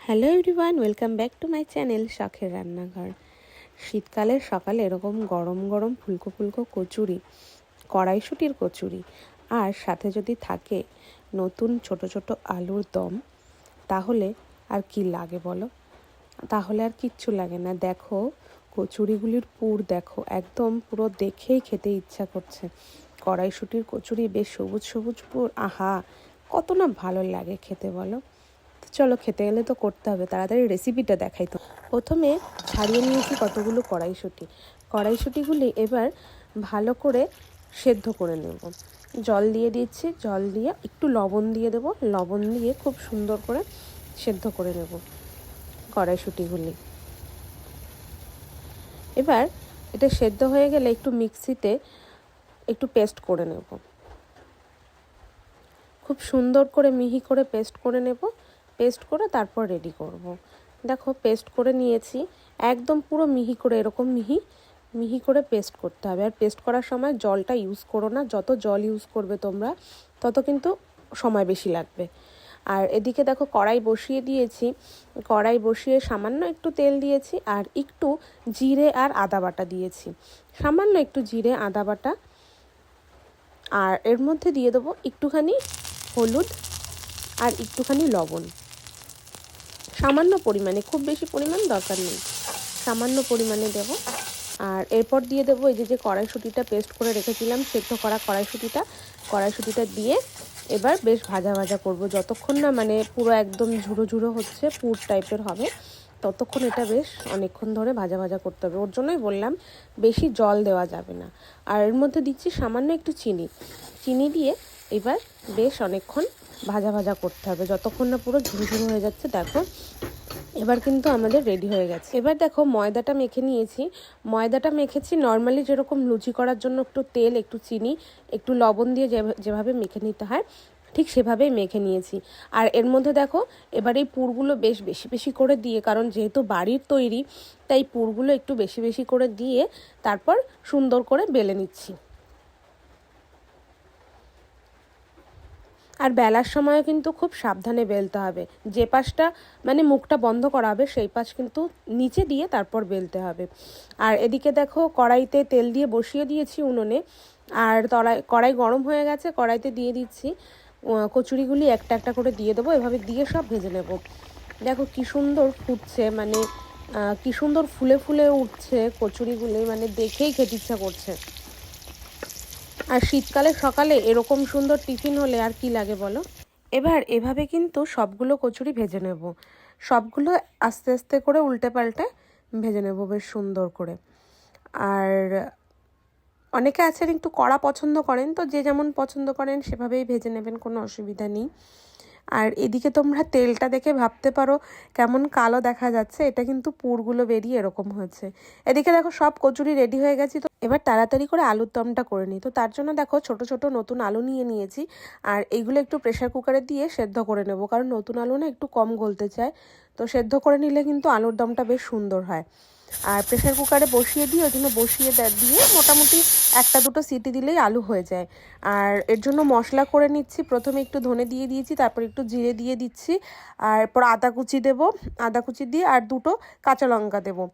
Hello everyone, welcome back to my channel শখের রান্নাঘর। শীতকালের সকালে এরকম গরম গরম ফুলকো ফুলকো কচুরি, কড়াইশুঁটির কচুরি, আর সাথে যদি থাকে নতুন ছোট ছোট আলুর দম, তাহলে আর কি লাগে বলো? তাহলে আর কিচ্ছু লাগে না। দেখো কচুরিগুলির পুর, দেখো একদম পুরো দেখেই খেতে ইচ্ছা করছে। কড়াইশুঁটির কচুরি, বেশ সবুজ সবুজ পুর, আহা কত না ভালো লাগে খেতে বলো। চলো খেতে গেলে তো করতে হবে, তাড়াতাড়ি রেসিপিটা দেখাই। তো প্রথমে ছাড়িয়ে নিয়েছি কতগুলো কড়াইশুঁটিগুলি এবার ভালো করে সেদ্ধ করে নেব। জল দিয়ে দিচ্ছি, জল দিয়ে একটু লবণ দিয়ে দেবো, লবণ দিয়ে খুব সুন্দর করে সেদ্ধ করে নেব কড়াইশুঁটিগুলি। এবার এটা সেদ্ধ হয়ে গেলে একটু মিক্সিতে একটু পেস্ট করে নেব, খুব সুন্দর করে মিহি করে পেস্ট করে নেব। পেস্ট করে তারপর রেডি করব। দেখো পেস্ট করে নিয়েছি, একদম পুরো মিহি করে, এরকম মিহি মিহি করে পেস্ট করতে হবে। আর পেস্ট করার সময় জলটা ইউজ করো না, যত জল ইউজ করবে তোমরা তত কিন্তু সময় বেশি লাগবে। আর এদিকে দেখো কড়াই বসিয়ে দিয়েছি, কড়াই বসিয়ে সামান্য একটু তেল দিয়েছি, আর একটু জিরে আর আদা বাটা দিয়েছি, সামান্য একটু জিরে আদা বাটা। আর এর মধ্যে দিয়ে দেবো একটুখানি হলুদ আর একটুখানি লবণ, সামান্য পরিমাণে, খুব বেশি পরিমাণ দরকার নেই, সামান্য পরিমাণে দেব। আর এরপর দিয়ে দেবো এই যে কড়াইশুঁটিটা পেস্ট করে রেখেছিলাম, সেদ্ধ করা কড়াইশুঁটিটা দিয়ে এবার বেশ ভাজা ভাজা করব, যতক্ষণ না মানে পুরো একদম ঝুড়ো ঝুড়ো হচ্ছে, পুর টাইপের হবে, ততক্ষণ এটা বেশ অনেকক্ষণ ধরে ভাজা ভাজা করতে হবে। ওর জন্যই বললাম বেশি জল দেওয়া যাবে না। আর এর মধ্যে দিচ্ছি সামান্য একটু চিনি দিয়ে এবার বেশ অনেকক্ষণ ভাজা ভাজা করতে হবে, যতক্ষণ না পুরো ঝুরঝুরো হয়ে যাচ্ছে। দেখো এবার কিন্তু আমাদের রেডি হয়ে গেছে। এবার দেখো ময়দাটা মেখে নিয়েছি, ময়দাটা মেখেছি নর্মালি যেরকম লুচি করার জন্য, একটু তেল, একটু চিনি, একটু লবণ দিয়ে যেভাবে মেখে নিতে হয় ঠিক সেভাবেই মেখে নিয়েছি। আর এর মধ্যে দেখো এবার এই পুরগুলো বেশ বেশি বেশি করে দিয়ে, কারণ যেহেতু বাড়ির তৈরি তাই পুরগুলো একটু বেশি বেশি করে দিয়ে তারপর সুন্দর করে বেলে নিচ্ছি। আর বেলার সময়ও কিন্তু খুব সাবধানে বেলতে হবে, যে পাশটা মানে মুখটা বন্ধ করা হবে সেই পাশ কিন্তু নিচে দিয়ে তারপর বেলতে হবে। আর এদিকে দেখো কড়াইতে তেল দিয়ে বসিয়ে দিয়েছি উনুনে, আর কড়াই গরম হয়ে গেছে, কড়াইতে দিয়ে দিচ্ছি কচুরিগুলি, একটা একটা করে দিয়ে দেবো, এভাবে দিয়ে সব ভেজে নেব। দেখো কি সুন্দর ফুটছে, মানে কি সুন্দর ফুলে ফুলে উঠছে কচুরিগুলি, মানে দেখেই খেতে ইচ্ছা করছে। আর শীতকালে সকালে এরকম সুন্দর টিফিন হলে আর কি লাগে বলো। এবার এভাবে কিন্তু সবগুলো কচুরি ভেজে নেব, সবগুলো আস্তে আস্তে করে উল্টে পাল্টে ভেজে নেব বেশ সুন্দর করে। আর অনেকে আছেন একটু কড়া পছন্দ করেন, তো যে যেমন পছন্দ করেন সেভাবেই ভেজে নেবেন, কোনো অসুবিধা নেই। আর এদিকে তোমরা তেলটা দেখে ভাবতে পারো কেমন কালো দেখা যাচ্ছে, এটা কিন্তু পুরগুলো বেরিয়ে এরকম হয়েছে। এদিকে দেখো সব কচুরি রেডি হয়ে গেছে, তো এবার তাড়াতাড়ি করে আলুর দমটা করে নিই। তো তার জন্য দেখো ছোট ছোট নতুন আলু নিয়েছি, আর এইগুলো একটু প্রেশার কুকারে দিয়ে সেদ্ধ করে নেব, কারণ নতুন আলু না একটু কম গলতে চায়, তো সেদ্ধ করে নিলে কিন্তু আলুর দমটা বেশ সুন্দর হয়। আর প্রেশার কুকারে বসিয়ে দিয়ে ওই জন্য দিয়ে মোটামুটি একটা দুটো সিটি দিলেই আলু হয়ে যায়। আর এর জন্য মশলা করে নিচ্ছি, প্রথমে একটু ধনে দিয়ে দিয়েছি, তারপর একটু জিরে দিয়ে দিচ্ছি, আর এরপর আদা কুচি দেবো, আদা কুচি দিয়ে আর দুটো কাঁচা লঙ্কা দেবো,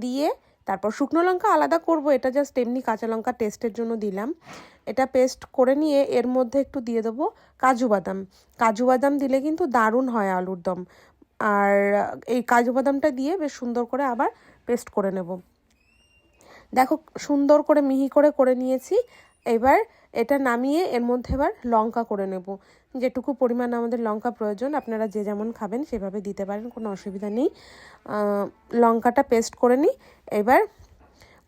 দিয়ে তারপর শুকনো লঙ্কা আলাদা করব, এটা জাস্ট এমনি কাঁচা লঙ্কা টেস্টের জন্য দিলাম। এটা পেস্ট করে নিয়ে এর মধ্যে একটু দিয়ে দেবো কাজু বাদাম দিলে কিন্তু দারুণ হয় আলুর দম। আর এই কাজু বাদামটা দিয়ে বেশ সুন্দর করে আবার পেস্ট করে নেব। দেখো সুন্দর করে মিহি করে নিয়েছি। এবার এটা নামিয়ে এর মধ্যে এবার লঙ্কা করে নেব, যেটুকু পরিমাণ আমাদের লঙ্কা প্রয়োজন আপনারা যে যেমন খাবেন সেভাবে দিতে পারেন, কোনো অসুবিধা নেই। লঙ্কাটা পেস্ট করে নিই। এবার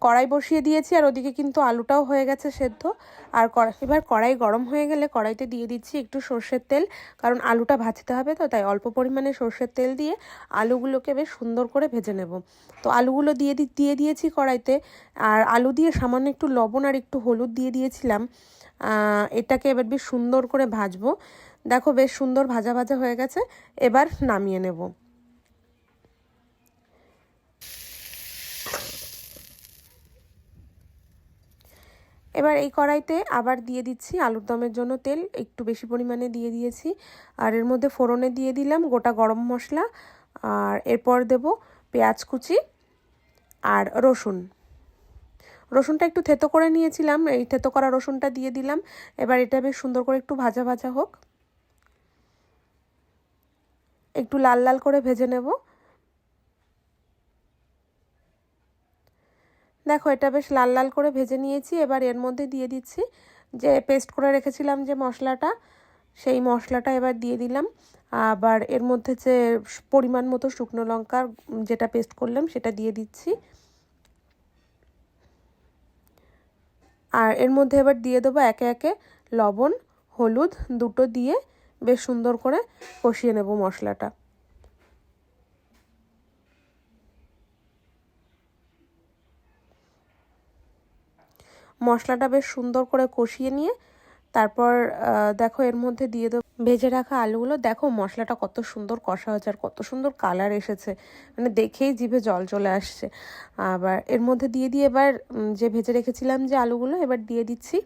কড়াই বসিয়ে দিয়েছি, আর ওদিকে কিন্তু আলুটাও হয়ে গেছে সেদ্ধ। আর এবার কড়াই গরম হয়ে গেলে কড়াইতে দিয়ে দিচ্ছি একটু সর্ষের তেল, কারণ আলুটা ভাজতে হবে, তো তাই অল্প পরিমাণে সর্ষের তেল দিয়ে আলুগুলোকে বেশ সুন্দর করে ভেজে নেব। তো আলুগুলো দিয়ে দিয়েছি কড়াইতে, আর আলু দিয়ে সামান্য একটু লবণ আর একটু হলুদ দিয়ে দিয়েছিলাম। এটাকে এবার বেশ সুন্দর করে ভাজবো। দেখো বেশ সুন্দর ভাজা ভাজা হয়ে গেছে, এবার নামিয়ে নেব। এবার এই কড়াইতে আবার দিয়ে দিচ্ছি আলুর দমের জন্য তেল, একটু বেশি পরিমাণে দিয়ে দিয়েছি। আর এর মধ্যে ফোড়নে দিয়ে দিলাম গোটা গরম মশলা, আর এরপর দেব পেঁয়াজ কুচি আর রসুনটা একটু থেতো করে নিয়েছিলাম, এই থেতো করা রসুনটা দিয়ে দিলাম। এবার এটা বেশ সুন্দর করে একটু ভাজা ভাজা হোক, একটু লাল লাল করে ভেজে নেব। দেখো এটা বেশ লাল লাল করে ভেজে নিয়েছি। এবার এর মধ্যে দিয়ে দিচ্ছি যে পেস্ট করে রেখেছিলাম যে মশলাটা, সেই মশলাটা এবার দিয়ে দিলাম। আবার এর মধ্যে যে পরিমাণ মতো শুকনো লঙ্কা যেটা পেস্ট করলাম সেটা দিয়ে দিচ্ছি। আর এর মধ্যে এবার দিয়ে দেবো একে একে লবণ, হলুদ দুটো দিয়ে বেশ সুন্দর করে কষিয়ে নেব মশলাটা। মশলাটা বেশ সুন্দর করে কষিয়ে নিয়ে তারপর দেখো এর মধ্যে দিয়ে দেবো ভেজে রাখা আলুগুলো। দেখো মশলাটা কত সুন্দর কষা হয়েছে আর কত সুন্দর কালার এসেছে, মানে দেখেই জিভে জল চলে আসছে। আবার এর মধ্যে দিয়ে এবার যে ভেজে রেখেছিলাম যে আলুগুলো এবার দিয়ে দিচ্ছি।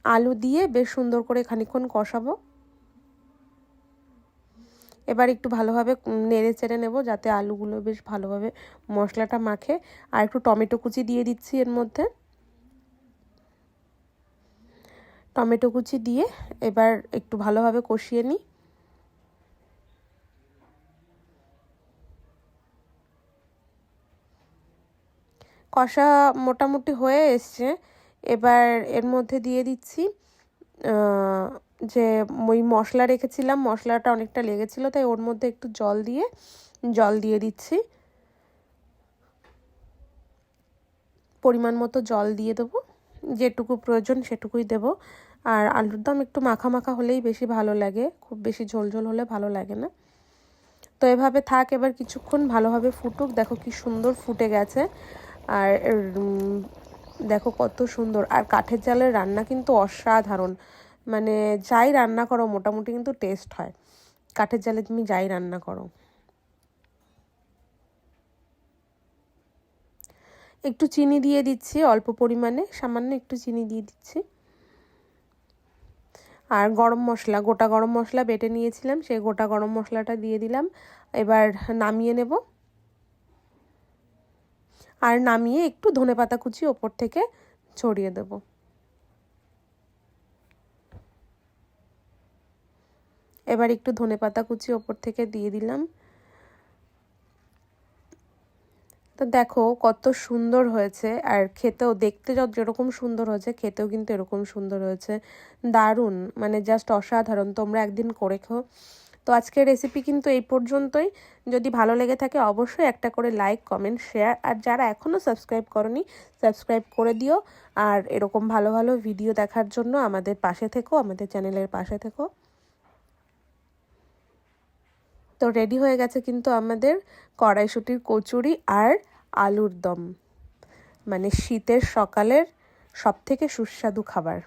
আলু দিয়ে বেশ সুন্দর করে খানিকক্ষণ কষাবো। এবার একটু ভালোভাবে নেড়ে চেড়ে নেব যাতে আলুগুলো বেশ ভালোভাবে মশলাটা মাখে। আর একটু টমেটো কুচি দিয়ে দিচ্ছি এর মধ্যে। টমেটো কুচি দিয়ে এবার একটু ভালোভাবে কষিয়ে নিই। কষা মোটামুটি হয়ে এসছে। এবার এর মধ্যে দিয়ে দিচ্ছি যে ওই মশলা রেখেছিলাম, মশলাটা অনেকটা লেগেছিলো তাই ওর মধ্যে একটু জল দিয়ে দিচ্ছি। পরিমাণ মতো জল দিয়ে দেবো, যেটুকু প্রয়োজন সেটুকুই দেব। আর আলুর দম একটু মাখা মাখা হলেই বেশি ভালো লাগে, খুব বেশি ঝোল ঝোল হলে ভালো লাগে না। তো এভাবে থাক, এবার কিছুক্ষণ ভালোভাবে ফুটুক। দেখো কি সুন্দর ফুটে গেছে। আর দেখো কত সুন্দর। আর কাঠের জালের রান্না কিন্তু অসাধারণ, মানে যাই রান্না করো মোটামুটি কিন্তু টেস্ট হয়, কাঠের জালে তুমি যাই রান্না করো। একটু চিনি দিয়ে দিচ্ছি অল্প পরিমাণে, সামান্য একটু চিনি দিয়ে দিচ্ছি। আর গরম মশলা, গোটা গরম মশলা বেটে নিয়েছিলাম, সেই গোটা গরম মশলাটা দিয়ে দিলাম। এবার নামিয়ে নেব। আর নামিয়ে একটু ধনেপাতা কুচি ওপর থেকে ছড়িয়ে দেব। এবার একটু ধনেপাতা কুচি ওপর থেকে দিয়ে দিলাম। তো দেখো কত সুন্দর হয়েছে, আর খেতেও দেখতে যেরকম সুন্দর হয়েছে খেতেও কিন্তু এরকম সুন্দর হয়েছে। দারুণ, মানে জাস্ট অসাধারণ। তোমরা একদিন করে খাও। তো আজকের রেসিপি কিন্তু এই পর্যন্তই। যদি ভালো লেগে থাকে অবশ্যই একটা করে লাইক, কমেন্ট, শেয়ার, আর যারা এখনও সাবস্ক্রাইব করনি সাবস্ক্রাইব করে দিও। আর এরকম ভালো ভালো ভিডিও দেখার জন্য আমাদের পাশে থেকো, আমাদের চ্যানেলের পাশে থেকো। তো রেডি হয়ে গেছে কিন্তু আমাদের কড়াইশুঁটির কচুরি আর আলুর দম, মানে শীতের সকালের সবথেকে সুস্বাদু খাবার।